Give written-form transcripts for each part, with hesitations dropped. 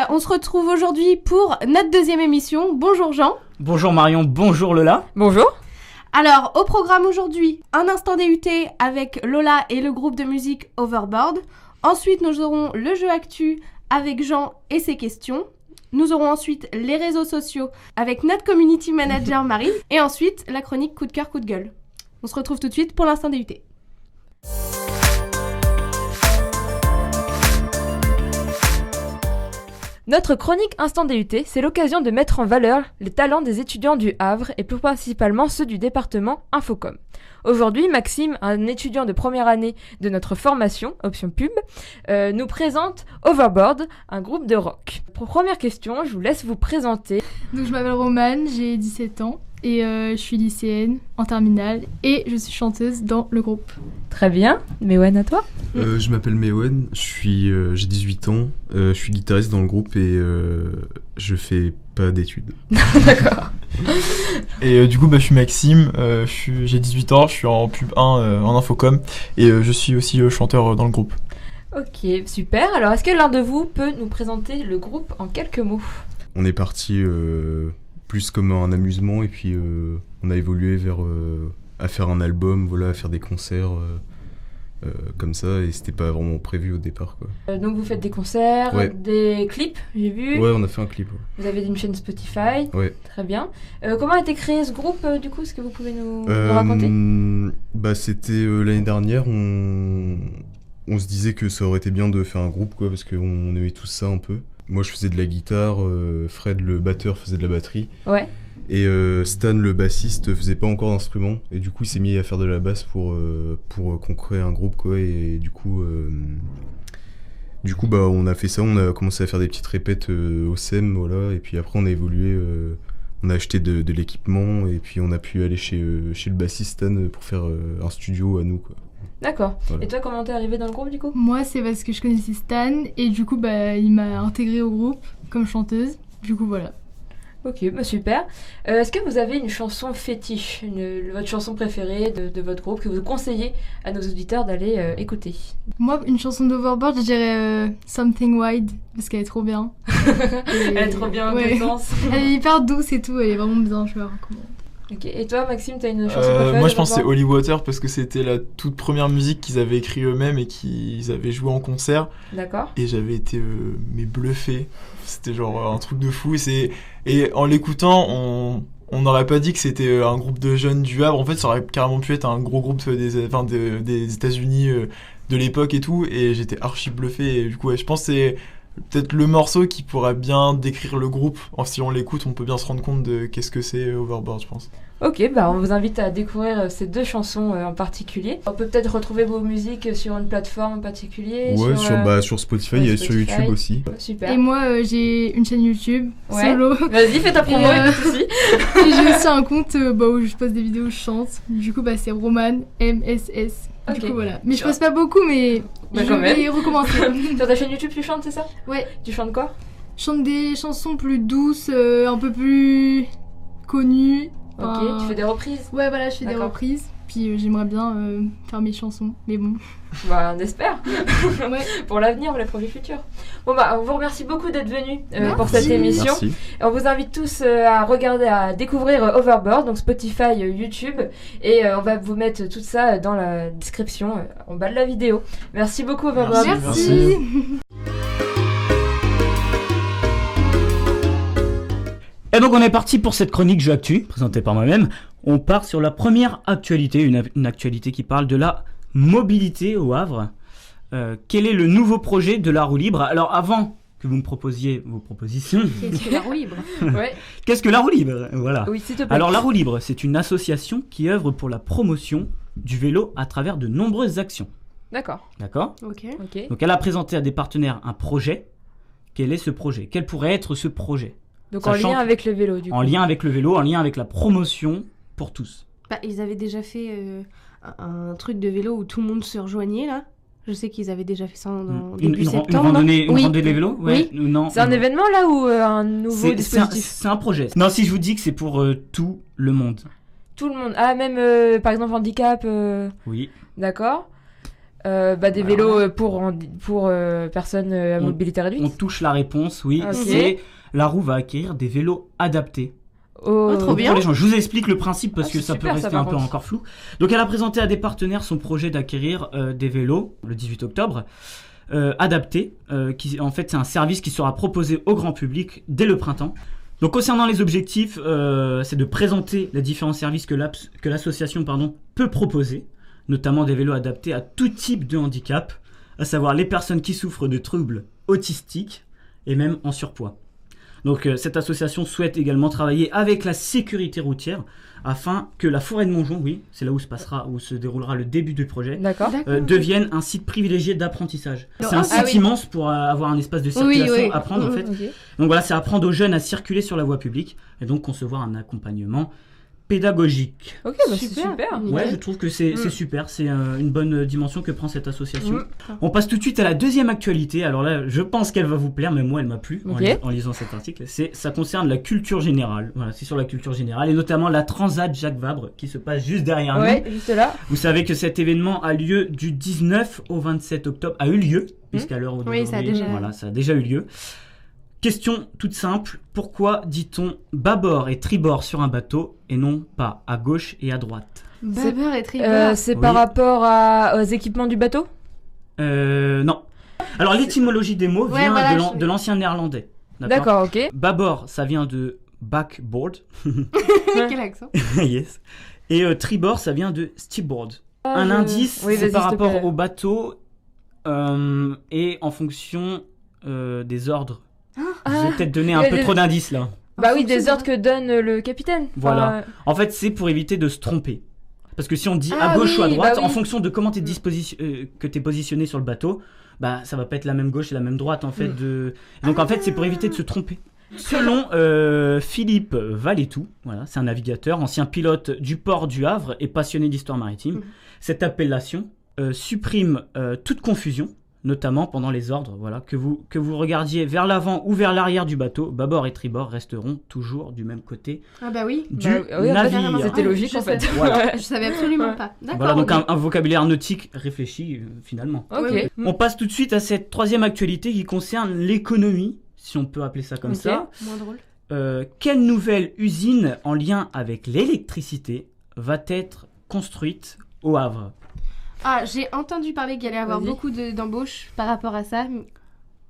on se retrouve aujourd'hui pour notre deuxième émission. Bonjour Jean. Bonjour Marion, bonjour Lola. Bonjour. Alors, au programme aujourd'hui, un instant DUT avec Lola et le groupe de musique Overboard. Ensuite, nous aurons le jeu actu avec Jean et ses questions. Nous aurons ensuite les réseaux sociaux avec notre community manager Marie. Et ensuite, la chronique coup de cœur, coup de gueule. On se retrouve tout de suite pour l'instant DUT. Notre chronique Instant DUT, c'est l'occasion de mettre en valeur les talents des étudiants du Havre et plus principalement ceux du département Infocom. Aujourd'hui, Maxime, un étudiant de première année de notre formation, option pub, nous présente Overboard, un groupe de rock. Pour première question, je vous laisse vous présenter. Donc, je m'appelle Romane, j'ai 17 ans et je suis lycéenne en terminale et je suis chanteuse dans le groupe. Très bien, Mewen, à toi. Je m'appelle Mewen, j'ai 18 ans, je suis guitariste dans le groupe et je fais pas d'études. D'accord. Et du coup, je suis Maxime, j'ai 18 ans, je suis en pub 1 en Infocom et je suis aussi chanteur dans le groupe. Ok, super. Alors, est-ce que l'un de vous peut nous présenter le groupe en quelques mots ? On est parti plus comme un amusement et puis on a évolué vers à faire un album, voilà, à faire des concerts comme ça et c'était pas vraiment prévu au départ quoi. Donc vous faites des concerts, Ouais. Des clips, j'ai vu. Ouais, on a fait un clip. Ouais. Vous avez une chaîne Spotify. Ouais. Très bien. Comment a été créé ce groupe du coup ? Est-ce que vous pouvez nous raconter ? C'était l'année dernière, on se disait que ça aurait été bien de faire un groupe quoi parce qu'on aimait tous ça un peu. Moi je faisais de la guitare, Fred le batteur faisait de la batterie. Ouais. Et Stan le bassiste faisait pas encore d'instrument et du coup il s'est mis à faire de la basse pour qu'on crée un groupe quoi et du coup on a fait ça, on a commencé à faire des petites répètes au SEM voilà et puis après on a évolué, on a acheté de l'équipement et puis on a pu aller chez le bassiste Stan pour faire un studio à nous quoi. D'accord. Voilà. Et toi, comment t'es arrivée dans le groupe du coup ? Moi, c'est parce que je connaissais Stan et du coup, il m'a intégrée au groupe comme chanteuse. Du coup, voilà. Ok, super. Est-ce que vous avez une chanson fétiche, votre chanson préférée de votre groupe que vous conseillez à nos auditeurs d'aller écouter ? Moi, une chanson d'Overboard, je dirais Something Wide parce qu'elle est trop bien. Elle est trop bien, ouais. de sens. Elle est hyper douce et tout, elle est vraiment bien, je la recommande. Ok, et toi Maxime, t'as une chanson préférée ? Moi je pense que c'est Holy Water parce que c'était la toute première musique qu'ils avaient écrit eux-mêmes et qu'ils avaient joué en concert. D'accord. Et j'avais été bluffé. C'était genre un truc de fou. Et en l'écoutant, on n'aurait pas dit que c'était un groupe de jeunes du Havre. En fait, ça aurait carrément pu être un gros groupe des États-Unis de l'époque et tout. Et j'étais archi bluffé. Et du coup, je pense que c'est peut-être le morceau qui pourrait bien décrire le groupe. Si on l'écoute, on peut bien se rendre compte de qu'est-ce que c'est Overboard, je pense. Ok, on vous invite à découvrir ces deux chansons en particulier. On peut peut-être retrouver vos musiques sur une plateforme en particulier. Ouais, sur Spotify et sur YouTube aussi. Super. Et moi, j'ai une chaîne YouTube solo. Vas-y, fais ta promo, pas de soucis. Et j'ai aussi un compte où je poste des vidéos où je chante. Du coup, c'est Romane MSS. Du coup, voilà. Mais je poste pas beaucoup, mais je vais recommencer. Sur ta chaîne YouTube, tu chantes, c'est ça ? Ouais. Tu chantes quoi ? Je chante des chansons plus douces, un peu plus connues. Ok, tu fais des reprises ? Ouais, voilà, je fais des reprises. Puis j'aimerais bien faire mes chansons, mais bon. On espère. Ouais. Pour l'avenir, pour les projets futurs. Bon, on vous remercie beaucoup d'être venus pour cette émission. Merci. On vous invite tous à découvrir Overboard, donc Spotify, YouTube. Et on va vous mettre tout ça dans la description, en bas de la vidéo. Merci beaucoup, Overboard. Merci. Et donc on est parti pour cette chronique Jeux Actu, présentée par moi-même. On part sur la première actualité, une actualité qui parle de la mobilité au Havre. Quel est le nouveau projet de la roue libre ? Alors avant que vous me proposiez vos propositions... Qu'est-ce que la roue libre ? Ouais. Qu'est-ce que la roue libre ? Voilà. Oui, s'il te plaît. Alors la roue libre, c'est une association qui œuvre pour la promotion du vélo à travers de nombreuses actions. D'accord. Ok. Donc elle a présenté à des partenaires un projet. Quel est ce projet ? Quel pourrait être ce projet ? Donc en lien avec le vélo, du coup. En lien avec le vélo, en lien avec la promotion pour tous. Ils avaient déjà fait un truc de vélo où tout le monde se rejoignait, là. Je sais qu'ils avaient déjà fait ça début septembre. Une randonnée des vélos ? Oui. Non. C'est un événement, là, ou un nouveau dispositif ? C'est un projet. Non, si je vous dis que c'est pour tout le monde. Tout le monde. Ah, même, par exemple, handicap Oui. D'accord. Des vélos pour personnes à mobilité On réduite. touche la réponse, oui. Ok. C'est la roue va acquérir des vélos adaptés. Oh, trop bien. Pour les gens. Je vous explique le principe parce Ah, que c'est ça peut super, rester ça, par un peu contre. encore flou. Donc elle a présenté à des partenaires son projet d'acquérir des vélos le 18 octobre adaptés. Qui, en fait, c'est un service qui sera proposé au grand public dès le printemps. Donc concernant les objectifs, c'est de présenter les différents services que l'association peut proposer, notamment des vélos adaptés à tout type de handicap, à savoir les personnes qui souffrent de troubles autistiques et même en surpoids. Donc cette association souhaite également travailler avec la sécurité routière afin que la forêt de Montjon, oui, c'est là où se déroulera le début du projet, D'accord. devienne un site privilégié d'apprentissage. Ah, C'est un site oui. immense pour avoir un espace de circulation oui. à prendre en fait. Ok. Donc voilà, c'est apprendre aux jeunes à circuler sur la voie publique et donc concevoir un accompagnement pédagogique. Ok, bah c'est super. Ouais, je trouve que c'est super, c'est une bonne dimension que prend cette association. Mm. On passe tout de suite à la deuxième actualité. Alors là, je pense qu'elle va vous plaire, mais moi, elle m'a plu Ok. en lisant cet article. Ça concerne la culture générale. Voilà, c'est sur la culture générale et notamment la Transat Jacques Vabre qui se passe juste derrière Ouais, juste là. nous. Vous savez que cet événement a lieu du 19 au 27 octobre, a eu lieu, puisqu'à l'heure où Oui, ça a déjà- ça a déjà eu lieu. Question toute simple, pourquoi dit-on bâbord et tribord sur un bateau et non pas à gauche et à droite? Bâbord et tribord. C'est Oui. par rapport aux équipements du bateau. Non. Alors l'étymologie des mots Ouais, vient voilà, de l'ancien néerlandais. D'accord, ok. Bâbord, ça vient de backboard. Quel accent. Yes. Et tribord, ça vient de steerboard. Un indice, Oui, c'est vas-y, par s'il te rapport plaît. au bateau et en fonction des ordres. Je vais peut-être donner un Et peu des- trop d'indices là. Bah En oui, fonction des de- ordres que donne le capitaine. Voilà. Enfin, En fait, c'est pour éviter de se tromper. Parce que si on dit Ah à gauche oui, ou à droite, bah oui. en fonction de comment que t'es positionné sur le bateau, bah ça va pas être la même gauche et la même droite en fait. Donc en fait, c'est pour éviter de se tromper. Selon Philippe Valétou, voilà, c'est un navigateur, ancien pilote du port du Havre et passionné d'histoire maritime, cette appellation supprime toute confusion, notamment pendant les ordres. Voilà, que vous regardiez vers l'avant ou vers l'arrière du bateau, bâbord et tribord resteront toujours du même côté Ah bah oui. du oui, en fait, navire. c'était logique je en fait. savais. Voilà. Je savais absolument pas. D'accord. Voilà, donc ok. un vocabulaire nautique réfléchi finalement. Ok. Oui, On passe tout de suite à cette troisième actualité qui concerne l'économie, si on peut appeler ça comme Ok. ça. Moins drôle. Quelle nouvelle usine en lien avec l'électricité va être construite au Havre? Ah, j'ai entendu parler qu'il allait y avoir Vas-y. beaucoup d'embauches par rapport à ça.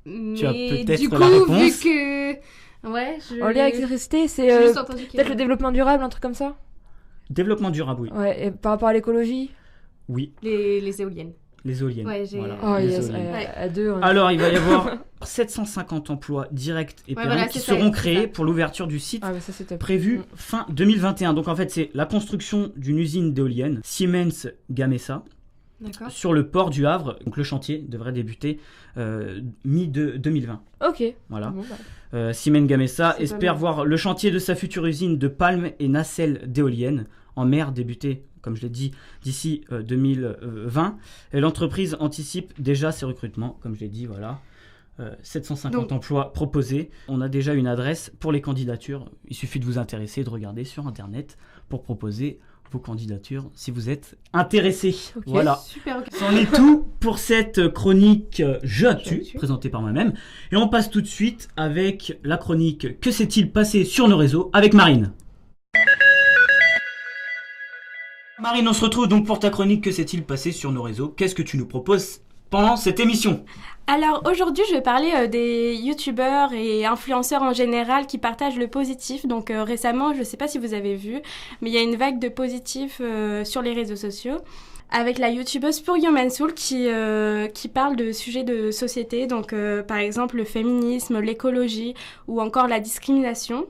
Tu as Mais peut-être du la coup, réponse. vu que. Ouais, En lien avec l'électricité, c'est j'ai juste entendu qu'il y peut-être le avait développement durable, un truc comme ça. Développement durable, oui. Ouais, et par rapport à l'écologie. Oui, les éoliennes. les éoliennes. Ouais, j'ai- Voilà, Oh les yes, éoliennes. Ouais. à deux. on- Alors, il va y avoir 750 emplois directs et Ouais, permanents voilà, qui c'est ça, seront c'est créés ça. pour l'ouverture du site Ah bah ça c'est top. prévu Mm. fin 2021. Donc en fait, c'est la construction d'une usine d'éoliennes Siemens Gamesa D'accord. sur le port du Havre. Donc le chantier devrait débuter mi-2020. Ok. Voilà. Bon, bah. Siemens Gamesa C'est espère pas mal. voir le chantier de sa future usine de palmes et nacelles d'éoliennes en mer débuter, comme je l'ai dit, d'ici 2020. Et l'entreprise anticipe déjà ses recrutements, comme je l'ai dit, voilà. 750 Donc- emplois proposés. On a déjà une adresse pour les candidatures. Il suffit de vous intéresser, de regarder sur Internet pour proposer vos candidatures si vous êtes intéressé. Ok. Voilà. Super, ok. C'en est tout pour cette chronique Jeux Actu, Actu. présentée par moi-même. Et on passe tout de suite avec la chronique Que s'est-il passé sur nos réseaux avec Marine. Marine, on se retrouve donc pour ta chronique Que s'est-il passé sur nos réseaux. Qu'est-ce que tu nous proposes pendant cette émission? Alors aujourd'hui, je vais parler des youtubeurs et influenceurs en général qui partagent le positif. Donc récemment, je ne sais pas si vous avez vu, mais il y a une vague de positif sur les réseaux sociaux avec la youtubeuse Purio Mansoul qui parle de sujets de société, donc par exemple le féminisme, l'écologie ou encore la discrimination.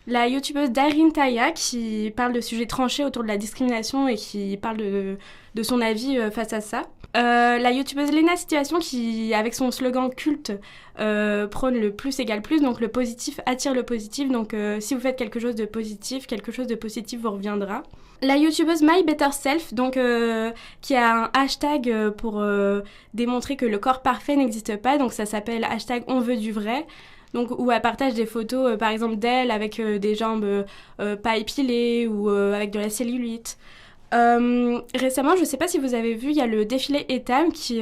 La youtubeuse Darin Taya qui parle de sujets tranchés autour de la discrimination et qui parle de son avis face à ça. La youtubeuse Lena Situation qui, avec son slogan culte, prône le plus égale plus, donc le positif attire le positif, donc si vous faites quelque chose de positif vous reviendra. La youtubeuse My Better Self, donc qui a un hashtag pour démontrer que le corps parfait n'existe pas, donc ça s'appelle hashtag on veut du vrai. Donc, où elle partage des photos, par exemple, d'elle avec des jambes pas épilées ou avec de la cellulite. Récemment, je ne sais pas si vous avez vu, il y a le défilé Etam qui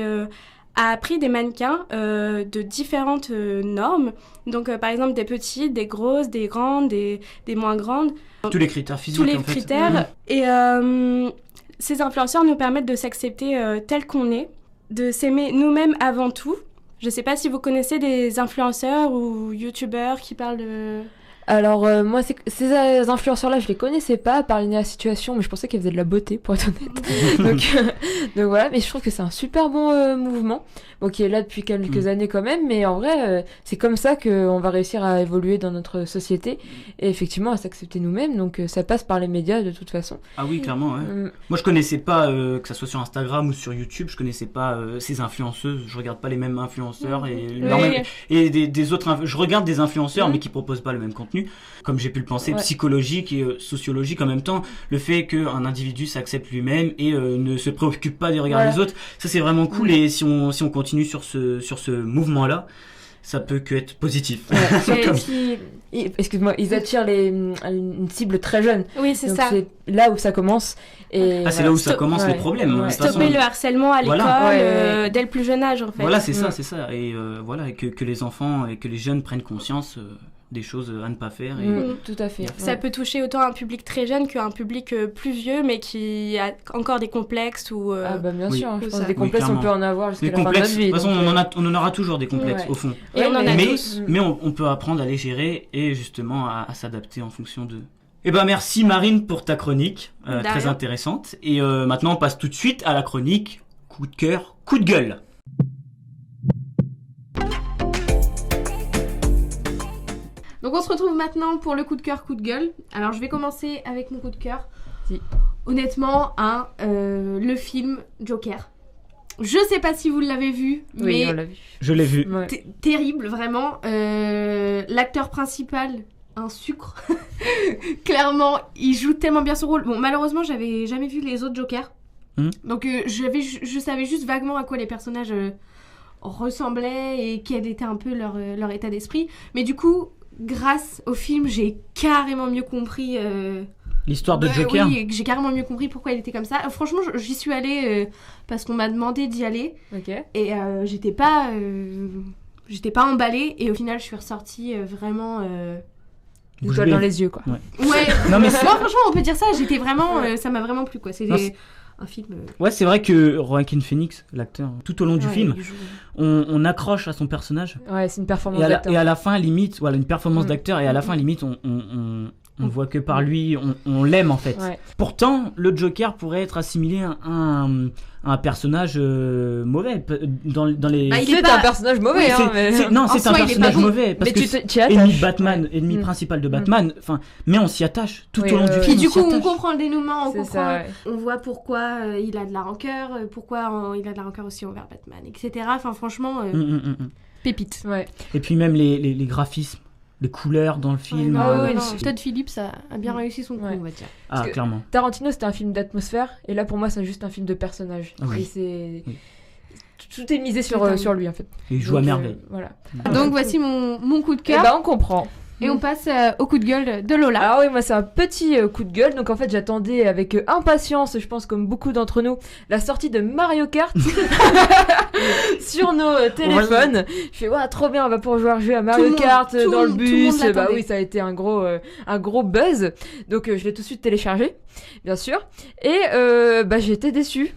a pris des mannequins de différentes normes. Donc, par exemple, des petites, des grosses, des grandes, des moins grandes. Tous les critères physiques, Tous les en fait. critères. Et ces influenceurs nous permettent de s'accepter tel qu'on est, de s'aimer nous-mêmes avant tout. Je ne sais pas si vous connaissez des influenceurs ou youtubeurs qui parlent de... Alors, moi, ces influenceurs-là, je les connaissais pas, par la situation, mais je pensais qu'ils faisaient de la beauté, pour être honnête. donc voilà, mais je trouve que c'est un super bon mouvement, bon, qui est là depuis quelques années quand même, mais en vrai, c'est comme ça qu'on va réussir à évoluer dans notre société, et effectivement à s'accepter nous-mêmes, donc ça passe par les médias de toute façon. Ah oui, clairement, ouais. Moi, je connaissais pas, que ça soit sur Instagram ou sur YouTube, je connaissais pas ces influenceuses, je regarde pas les mêmes influenceurs, et des autres, je regarde des influenceurs, mais qui proposent pas le même contenu. Comme j'ai pu le penser, psychologique et sociologique en même temps, le fait qu'un individu s'accepte lui-même et ne se préoccupe pas des regards des autres, ça c'est vraiment cool. Et si on continue sur ce mouvement-là, ça peut que être positif. Excuse-moi, ils attirent une cible très jeune. Oui, c'est donc ça. C'est là où ça commence. Et c'est là où ça commence les problèmes. Stopper le harcèlement à l'école dès le plus jeune âge, en fait. Voilà, c'est ça. Et voilà, que les enfants et que les jeunes prennent conscience des choses à ne pas faire. Tout à fait. Ça peut toucher autant un public très jeune qu'un public plus vieux, mais qui a encore des complexes ou... bien sûr, je pense que des complexes, on peut en avoir jusqu'à la fin de notre vie. De toute façon, on en aura toujours des complexes, au fond. Et on en a tous. Mais on peut apprendre à les gérer et justement à s'adapter en fonction de... Eh ben merci Marine pour ta chronique, très intéressante. Et maintenant, on passe tout de suite à la chronique coup de cœur, coup de gueule. Donc on se retrouve maintenant pour le coup de cœur, coup de gueule. Alors je vais commencer avec mon coup de cœur. Si. Honnêtement, le film Joker. Je sais pas si vous l'avez vu, mais on l'a vu. Je l'ai vu. Terrible, vraiment. L'acteur principal, un sucre. Clairement, il joue tellement bien son rôle. Bon, malheureusement, j'avais jamais vu les autres Jokers. Donc je savais juste vaguement à quoi les personnages ressemblaient et quel était un peu leur état d'esprit. Mais du coup, grâce au film, j'ai carrément mieux compris... l'histoire de Joker. Oui, j'ai carrément mieux compris pourquoi il était comme ça. Franchement, j'y suis allée parce qu'on m'a demandé d'y aller. Et j'étais pas emballée. Et au final, je suis ressortie vraiment... Étoile dans les yeux, quoi. Ouais. Non, mais franchement, on peut dire ça. J'étais vraiment... ça m'a vraiment plu, quoi. Un film... Ouais, c'est vrai que Joaquin Phoenix, l'acteur, tout au long du film, on accroche à son personnage. Ouais, c'est une performance d'acteur. Et à la fin, limite, voilà, une performance d'acteur. Et à la fin, limite, on voit que par lui, on l'aime en fait. Pourtant, le Joker pourrait être assimilé à un personnage mauvais. Dans les... il est un personnage mauvais. Non, c'est un personnage mauvais. Parce que ennemi principal de Batman, mais on s'y attache tout au long du film. Puis du coup, on comprend le dénouement, on voit pourquoi il a de la rancœur, pourquoi il a de la rancœur aussi envers Batman, etc. Enfin, franchement, pépite. Et puis même les graphismes. Les couleurs dans le film. Todd Phillips a bien réussi son coup, on va dire. Ah, clairement. Tarantino, c'était un film d'atmosphère, et là, pour moi, c'est juste un film de personnage. Et c'est... Tout est misé sur lui, en fait. Et il joue à merveille. Voilà. Donc, voici mon coup de cœur. On comprend. Et on passe au coup de gueule de Lola. Alors oui, moi c'est un petit coup de gueule. Donc en fait j'attendais avec impatience, je pense comme beaucoup d'entre nous, la sortie de Mario Kart sur nos téléphones. Je fais trop bien, on va pouvoir jouer à Mario Kart dans le bus. Oui, ça a été un gros buzz. Donc je l'ai tout de suite téléchargé, bien sûr. Et j'ai été déçue.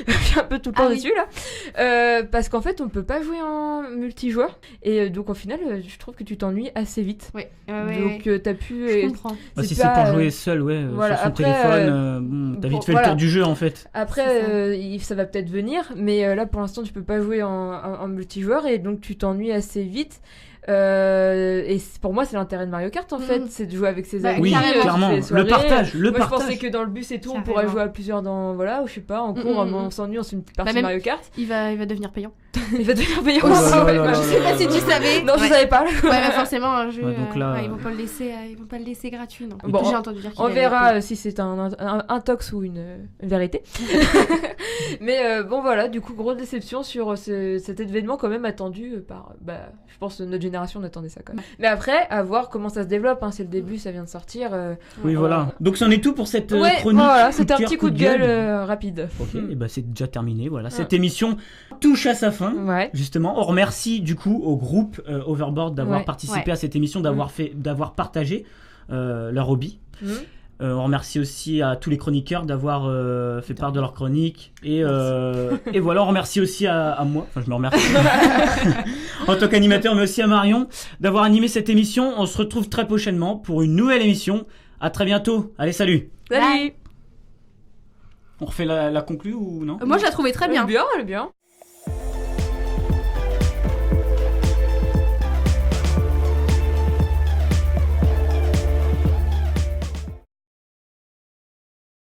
Je suis un peu tout le temps déçue là. Parce qu'en fait on peut pas jouer en multijoueur. Et donc au final je trouve que tu t'ennuies assez vite. Donc t'as pu... Je comprends. Si c'est pour jouer seul, sur son téléphone, t'as vite fait le tour du jeu en fait. Après, ça va peut-être venir, mais là pour l'instant tu peux pas jouer en multijoueur et donc tu t'ennuies assez vite. Et pour moi c'est l'intérêt de Mario Kart en fait, c'est de jouer avec ses amis. Oui, clairement, le partage. Moi je pensais que dans le bus et tout on pourrait jouer à plusieurs ou je sais pas, en cours on s'ennuie, on se fait une petite partie de Mario Kart. Il va devenir payant. Il va devenir payant. Oh là là là Je là sais là pas si là tu là. savais. Non, je Ouais. savais pas. Ouais, bah forcément, un jeu, Ouais, donc là, ils vont pas le laisser gratuit, non. Bon, J'ai entendu dire qu'il On allait verra payer. si c'est un tox ou une vérité. Mais bon, voilà, du coup, grosse déception sur cet événement quand même attendu par, je pense, notre génération, on attendait ça quand même. Mais après, à voir comment ça se développe, hein, c'est le début, ça vient de sortir. Oui, voilà. Donc, c'en est tout pour cette Ouais, chronique. voilà, c'était un cœur, petit coup de gueule rapide. Ok, et bah c'est déjà terminé, voilà. Cette émission touche à sa fin. Ouais. Justement, on remercie du coup au groupe Overboard d'avoir Ouais. participé à cette émission, d'avoir partagé leur hobby. On remercie aussi à tous les chroniqueurs d'avoir fait part de leur chronique. Et voilà, on remercie aussi à moi, enfin je me remercie en tant qu'animateur, mais aussi à Marion d'avoir animé cette émission. On se retrouve très prochainement pour une nouvelle émission. À très bientôt. Allez, salut. Salut. On refait la conclue ou non? Moi, je la trouvais très bien. Elle est bien.